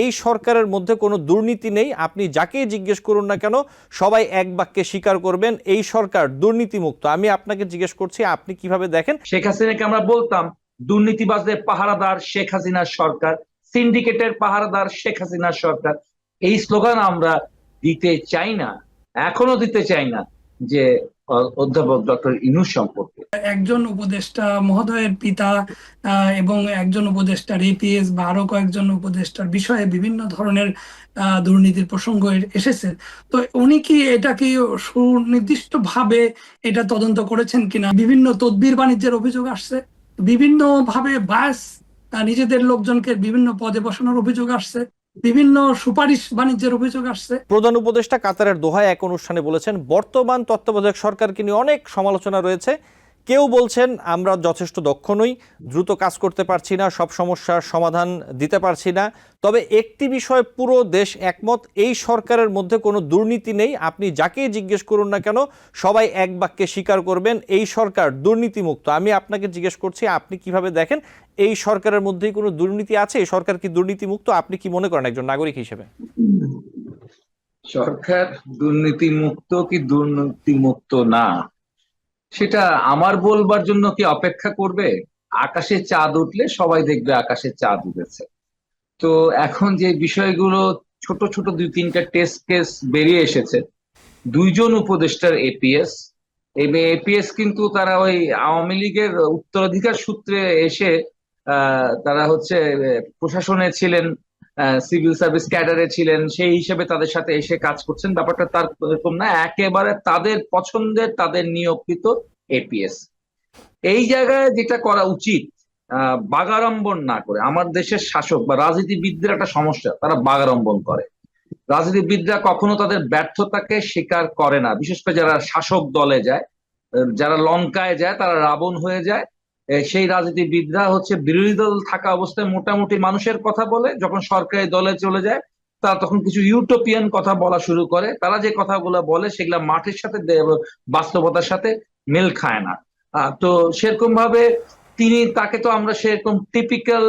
এই সরকারের মধ্যে কোনো দুর্নীতি নেই, আপনি যাকেই জিজ্ঞেস করুন না কেন সবাই এক বাক্যে স্বীকার করবেন এই সরকার দুর্নীতিমুক্ত। আমি আপনাকে জিজ্ঞেস করছি আপনি কিভাবে দেখেন? শেখ হাসিনাকে আমরা বলতাম দুর্নীতিবাজদের পাহারাদার শেখ হাসিনার সরকার, সিন্ডিকেটের পাহারাদার শেখ হাসিনার সরকার। এই স্লোগান আমরা দিতে চাই না, এখনো দিতে চাই না যে অধ্যাপক ডক্টর ইউনূস সম্পর্কে। একজন উপদেষ্টা মহোদয়ের পিতা এবং একজন উপদেষ্টার এপিএস বা আরো কয়েকজন উপদেষ্টার বিষয়ে বিভিন্ন ধরনের দুর্নীতির প্রসঙ্গ এসেছে। তো উনি কি এটা কি সুনির্দিষ্ট ভাবে এটা তদন্ত করেছেন কিনা? বিভিন্ন তদবির বাণিজ্যের অভিযোগ আসছে, বিভিন্ন ভাবে বায়াস নিজেদের লোকজনকে বিভিন্ন পদে বসানোর অভিযোগ আসছে, বিভিন্ন সুপারিশ বাণিজ্যের অভিযোগ আসছে। প্রধান উপদেষ্টা কাতারের দোহায় এক অনুষ্ঠানে বলেছেন বর্তমান তত্ত্বাবধায়ক সরকারকে নিয়ে অনেক সমালোচনা রয়েছে। কেউ বলছেন আমরা যথেষ্ট দক্ষ নই, দ্রুত কাজ করতে পারছি না, সব সমস্যার সমাধান দিতে পারছি না। তবে একটি বিষয়ে পুরো দেশ একমত, এই সরকারের মধ্যে কোনো দুর্নীতি নেই, আপনি যাকেই জিজ্ঞেস করুন না কেন সবাই এক বাক্যে স্বীকার করবেন এই সরকার দুর্নীতিমুক্ত। আমি আপনাকে জিজ্ঞেস করছি আপনি কিভাবে দেখেন এই সরকারের মধ্যেই কোনো দুর্নীতি আছে? এই সরকার কি দুর্নীতিমুক্ত আপনি কি মনে করেন একজন নাগরিক হিসেবে? সরকার দুর্নীতিমুক্ত কি দুর্নীতিমুক্ত না সেটা আমার বলবার জন্য কি অপেক্ষা করবে? আকাশে চাঁদ উঠলে সবাই দেখবে আকাশে চাঁদ উঠেছে। তো এখন যে বিষয়গুলো ছোট ছোট দুই তিনটা টেস্ট কেস বেরিয়ে এসেছে, দুইজন উপদেষ্টার এপিএস এবং এপিএস কিন্তু তারা ওই আওয়ামী লীগের উত্তরাধিকার সূত্রে এসে তারা হচ্ছে প্রশাসনে ছিলেন, সিভিল সার্ভিস ক্যাডারে ছিলেন, সেই হিসেবে তাদের সাথে এসে কাজ করছেন। ব্যাপারটা তার এরকম না, একেবারে তাদের পছন্দের তাদের নিয়োগকৃত এপিএস। এই জায়গায় যেটা করা উচিত, বাগাড়ম্বন না করে, আমার দেশের শাসক বা রাজনীতিবিদদের একটা সমস্যা, তারা বাগাড়ম্বন করে। রাজনীতিবিদরা কখনো তাদের ব্যর্থতাকে স্বীকার করে না, বিশেষ করে যারা শাসক দলে যায়, যারা লঙ্কায় যায় তারা রাবণ হয়ে যায়। সেই রাজনীতিবিদরা হচ্ছে বিরোধী দল থাকা অবস্থায় মোটামুটি মানুষের কথা বলে, যখন সরকারি দলে চলে যায় তারা তখন কিছু ইউটোপিয়ান কথা বলা শুরু করে। তারা যে কথাগুলো বলে সেগুলা মাঠের সাথে বাস্তবতার সাথে মেল খায় না। তো সেরকম ভাবে তাকে তো আমরা সেরকম টিপিক্যাল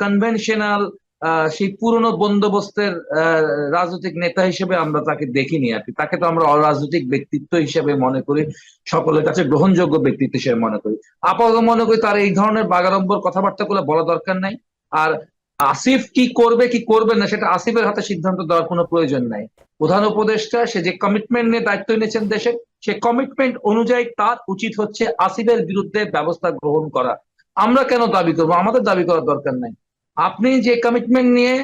কনভেনশনাল সেই পুরনো বন্দোবস্তের রাজনৈতিক নেতা হিসেবে আমরা তাকে দেখিনি আর কি। তাকে তো আমরা অরাজনৈতিক ব্যক্তিত্ব হিসেবে মনে করি, সকলের কাছে গ্রহণযোগ্য ব্যক্তিত্ব হিসেবে মনে করি। আপাতত মনে করি তার এই ধরনের বাগাড়ম্বর কথাবার্তা গুলো বলা দরকার নাই। আর আসিফ কি করবে কি করবে না সেটা আসিফের হাতে সিদ্ধান্ত দেওয়ার কোনো প্রয়োজন নাই। প্রধান উপদেষ্টা সে যে কমিটমেন্ট নিয়ে দায়িত্ব নিয়েছেন দেশের, সে কমিটমেন্ট অনুযায়ী তার উচিত হচ্ছে আসিফের বিরুদ্ধে ব্যবস্থা গ্রহণ করা। আমরা কেন দাবি করবো? আমাদের দাবি করার দরকার নাই। আপনি যে কমিটমেন্ট নিয়ে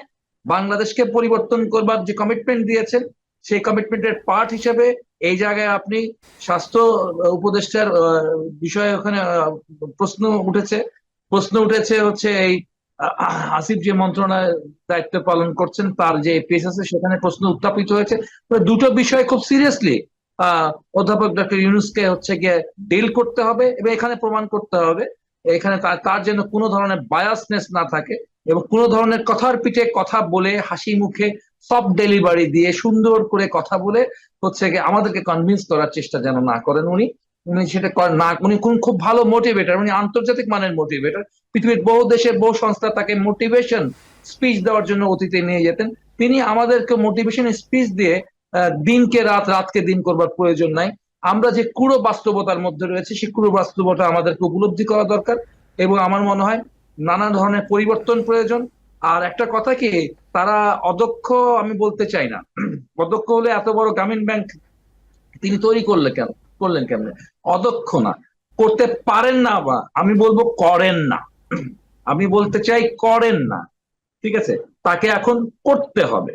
বাংলাদেশকে পরিবর্তন করবার যে কমিটমেন্ট দিয়েছেন, সেই কমিটমেন্টের পার্ট হিসেবে এই জায়গায় আপনি স্বাস্থ্য উপদেষ্টার বিষয়ে ওখানে প্রশ্ন উঠেছে হচ্ছে এই আসিফ যে মন্ত্রণালয়ের দায়িত্ব পালন করছেন তার যে এপিএস আছে সেখানে প্রশ্ন উত্থাপিত হয়েছে। দুটো বিষয় খুব সিরিয়াসলি অধ্যাপক ডক্টর ইউনূসকে হচ্ছে গিয়ে ডিল করতে হবে এবং এখানে প্রমাণ করতে হবে এখানে তার যেন কোনো ধরনের বায়াসনেস না থাকে এবং কোনো ধরনের কথার পিঠে কথা বলে হাসি মুখে সফট ডেলিভারি দিয়ে সুন্দর করে কথা বলে হচ্ছে গিয়ে আমাদেরকে কনভিন্স করার চেষ্টা যেন না করেন উনি। উনি সেটা না, উনি খুব ভালো মোটিভেটর, উনি আন্তর্জাতিক মানের মোটিভেটর। পৃথিবীর বহু দেশের বহু সংস্থা তাকে মোটিভেশন স্পিচ দেওয়ার জন্য অতীতে নিয়ে যেতেন। তিনি আমাদেরকে মোটিভেশন স্পিচ দিয়ে দিনকে রাত, রাতকে দিন করবার প্রয়োজন নাই। আমরা যে কুড়ো বাস্তবতার মধ্যে রয়েছে সেই কুড়ো বাস্তবতা আমাদেরকে উপলব্ধি করা দরকার এবং আমার মনে হয় নানা ধরনের পরিবর্তন প্রয়োজন। আর একটা কথা কি, তারা অদক্ষ আমি বলতে চাই না, অদক্ষ হলে এত বড় গ্রামীণ ব্যাংক তিনি তৈরি করলেন কেমনে? অদক্ষ না, করতে পারেন না, বা আমি বলবো করেন না। আমি বলতে চাই করেন না, ঠিক আছে? তাকে এখন করতে হবে,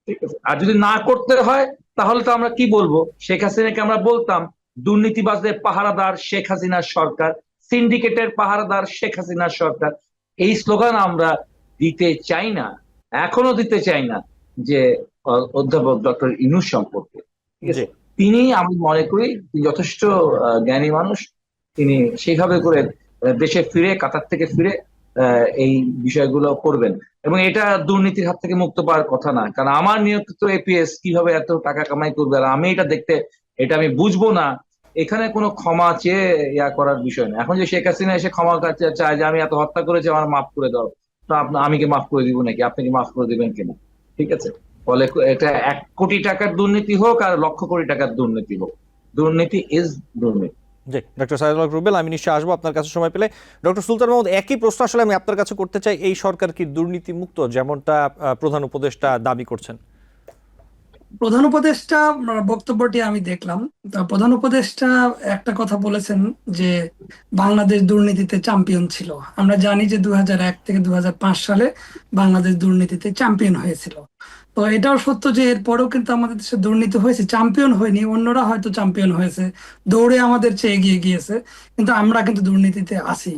ঠিক আছে? আর যদি না করতে হয় তাহলে তো আমরা কি বলবো? শেখ হাসিনাকে আমরা বলতাম দুর্নীতিবাজদের পাহারাদার শেখ হাসিনার সরকার, সিন্ডিকেটের পাহারাদার শেখ হাসিনার সরকার। এই স্লোগান আমরা দিতে চাই না, এখনো দিতে চাই না যে অধ্যাপক ডক্টর ইউনূস সম্পর্কে, ঠিক আছে? তিনি, আমি মনে করি তিনি যথেষ্ট জ্ঞানী মানুষ। তিনি সেইভাবে করে দেশে ফিরে, কাতার থেকে ফিরে এই বিষয়গুলো করবেন এবং এটা দুর্নীতির হাত থেকে মুক্ত পাওয়ার কথা না। কারণ আমার নিয়োজিত এপিএস কিভাবে এত টাকা কামাই করবে আর আমি এটা আমি বুঝবো না। এখানে কোনো ক্ষমা চেয়ে করার বিষয় না। এখন যে শেখ হাসিনা এসে ক্ষমা চায় যে আমি এত হত্যা করেছি আমার মাফ করে দাও, তো আমি কি মাফ করে দিব নাকি, আপনি কি মাফ করে দিবেন কিনা? ঠিক আছে, ফলে এটা 1 কোটি টাকার দুর্নীতি হোক আর লক্ষ কোটি টাকার দুর্নীতি হোক, দুর্নীতি ইজ দুর্নীতি। জি, ডক্টর সাইদুল হক রুবেল, আমি নিশ্চয়ই আসবো আপনার কাছে সময় পেলে। ডক্টর সুলতান মাহমুদ, একই প্রশ্ন আসলে আমি আপনার কাছে করতে চাই, এই সরকার কি দুর্নীতি মুক্ত যেমনটা প্রধান উপদেষ্টা দাবি করছেন? প্রধান উপদেষ্টা বক্তব্যটি আমি দেখলাম। তা প্রধান উপদেষ্টা একটা কথা বলেছেন যে বাংলাদেশ দুর্নীতিতে চ্যাম্পিয়ন ছিল। আমরা জানি যে 2001 থেকে 2005 সালে বাংলাদেশ দুর্নীতিতে চ্যাম্পিয়ন হয়েছিল। তো এটাও সত্য যে এরপরেও কিন্তু আমাদের দেশে দুর্নীতি হয়েছে, চ্যাম্পিয়ন হয়নি, অন্যরা হয়তো চ্যাম্পিয়ন হয়েছে, দৌড়ে আমাদের চেয়ে এগিয়ে গিয়েছে, কিন্তু আমরা কিন্তু দুর্নীতিতে আছি।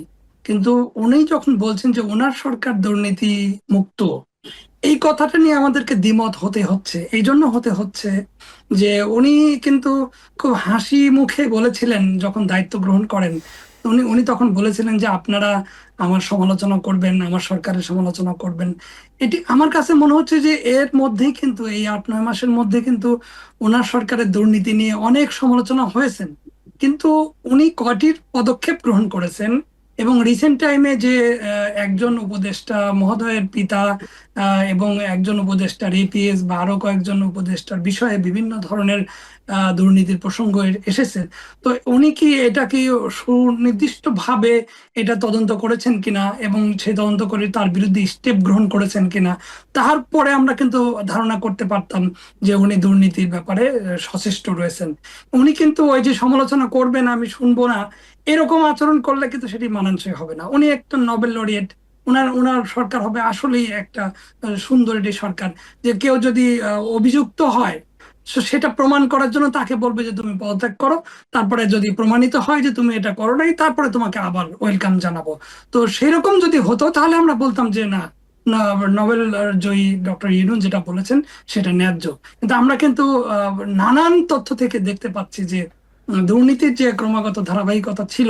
কিন্তু উনি যখন বলছেন যে ওনার সরকার দুর্নীতি মুক্ত, এই কথাটা নিয়ে আমাদেরকে দ্বিমত হতে হচ্ছে। এই জন্য হতে হচ্ছে যে উনি কিন্তু খুব হাসি মুখে বলেছিলেন যখন দায়িত্ব গ্রহণ করেন। উনি উনি তখন বলেছিলেন যে আপনারা আমার সমালোচনা করবেন, আমার সরকারের সমালোচনা করবেন। এটি আমার কাছে মনে হচ্ছে যে এর মধ্যেই কিন্তু এই 8-9 মাসের মধ্যে কিন্তু ওনার সরকারের দুর্নীতি নিয়ে অনেক সমালোচনা হয়েছেন, কিন্তু উনি কয়টির পদক্ষেপ গ্রহণ করেছেন। এবং রিসেন্ট টাইমে যে একজন উপদেষ্টা মহোদয়ের পিতা এবং একজন উপদেষ্টার এপিএস বা আরো কয়েকজন উপদেষ্টার বিষয়ে বিভিন্ন ধরনের দুর্নীতির প্রসঙ্গ এসেছে। তো উনি কি এটা কি সুনির্দিষ্ট ভাবে এটা তদন্ত করেছেন কিনা এবং সেই তদন্ত করে তার বিরুদ্ধে স্টেপ গ্রহণ করেছেন কিনা, তারপরে আমরা কিন্তু ধারণা করতে পারতাম যে উনি দুর্নীতির ব্যাপারে সচেষ্ট রয়েছেন। উনি কিন্তু ওই যে সমালোচনা করবেন আমি শুনবো না, এরকম আচরণ করলে কিন্তু সেটি মানানসই হবে না। উনি একটা নোবেল লরিয়েট, ওনার ওনার সরকার হবে আসলেই একটা সুন্দর একটি সরকার, যে কেউ যদি অভিযুক্ত হয় সেটা প্রমাণ করার জন্য তাকে বলবে যে তুমি পদত্যাগ করো, তারপরে যদি প্রমাণিত হয় যে তুমি এটা করো নাই, তারপরে তোমাকে আবার ওয়েলকাম জানাবো। তো সেরকম যদি হতো তাহলে আমরা বলতাম যে না, নোবেল জয়ী ডক্টর ইউনূস যেটা বলেছেন সেটা ন্যায্য। কিন্তু আমরা কিন্তু নানান তথ্য থেকে দেখতে পাচ্ছি যে দুর্নীতির যে ক্রমাগত ধারাবাহিকতা ছিল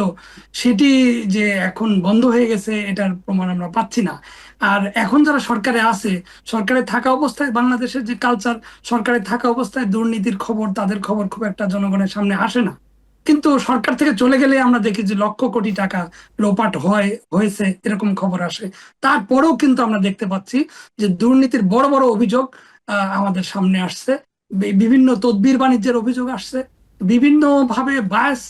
সেটি যে এখন বন্ধ হয়ে গেছে, এটার প্রমাণ আমরা পাচ্ছি না। আর এখন যারা সরকারে আছে, সরকারে থাকা অবস্থায় বাংলাদেশের যে কালচার, সরকারে থাকা অবস্থায় দুর্নীতির খবর, তাদের খবর খুব একটা জনগণের সামনে আসে না। কিন্তু সরকার থেকে চলে গেলে আমরা দেখি যে লক্ষ কোটি টাকা লোপাট হয়েছে এরকম খবর আসে। তারপরেও কিন্তু আমরা দেখতে পাচ্ছি যে দুর্নীতির বড় বড় অভিযোগ আমাদের সামনে আসছে, বিভিন্ন তদবির বাণিজ্যের অভিযোগ আসছে, বিভিন্ন ভাবে বায়াস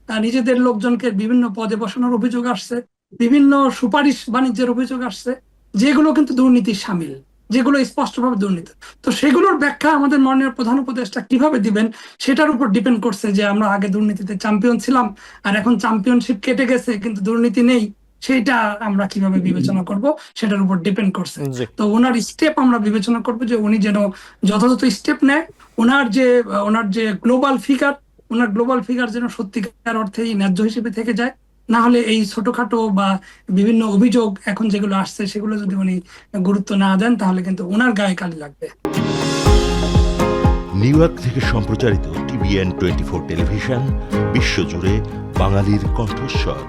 নিজেদের লোকজনকে বিভিন্ন পদে বসানোর অভিযোগ আসছে, বিভিন্ন সুপারিশ বাণিজ্যের অভিযোগ আসছে, যেগুলো কিন্তু দুর্নীতির সামিল, যেগুলো স্পষ্টভাবে দুর্নীতি। তো সেগুলোর ব্যাখ্যা আমাদের মাননীয় প্রধান উপদেষ্টা কিভাবে দিবেন সেটার উপর ডিপেন্ড করছে যে আমরা আগে দুর্নীতিতে চ্যাম্পিয়ন ছিলাম আর এখন চ্যাম্পিয়নশিপ কেটে গেছে কিন্তু দুর্নীতি নেই, সেইটা আমরা কিভাবে বিবেচনা করব সেটার উপর ডিপেন্ড করছে। জি, তো ওনার স্টেপ আমরা বিবেচনা করব যে উনি যেন যথাযথ স্টেপ নেয়, ওনার যে গ্লোবাল ফিগার, ওনার গ্লোবাল ফিগার যেন সত্যিকার অর্থেই ন্যায্য হিসেবে থেকে যায়। না হলে এই ছোটখাটো বা বিভিন্ন অভিযোগ এখন যেগুলো আসছে সেগুলো যদি উনি গুরুত্ব না দেন তাহলে কিন্তু ওনার গায়ে কালি লাগবে। নিউ ইয়র্ক থেকে সম্প্রচারিত TVN 24 টেলিভিশন, বিশ্বজুড়ে বাঙালির কণ্ঠস্বর।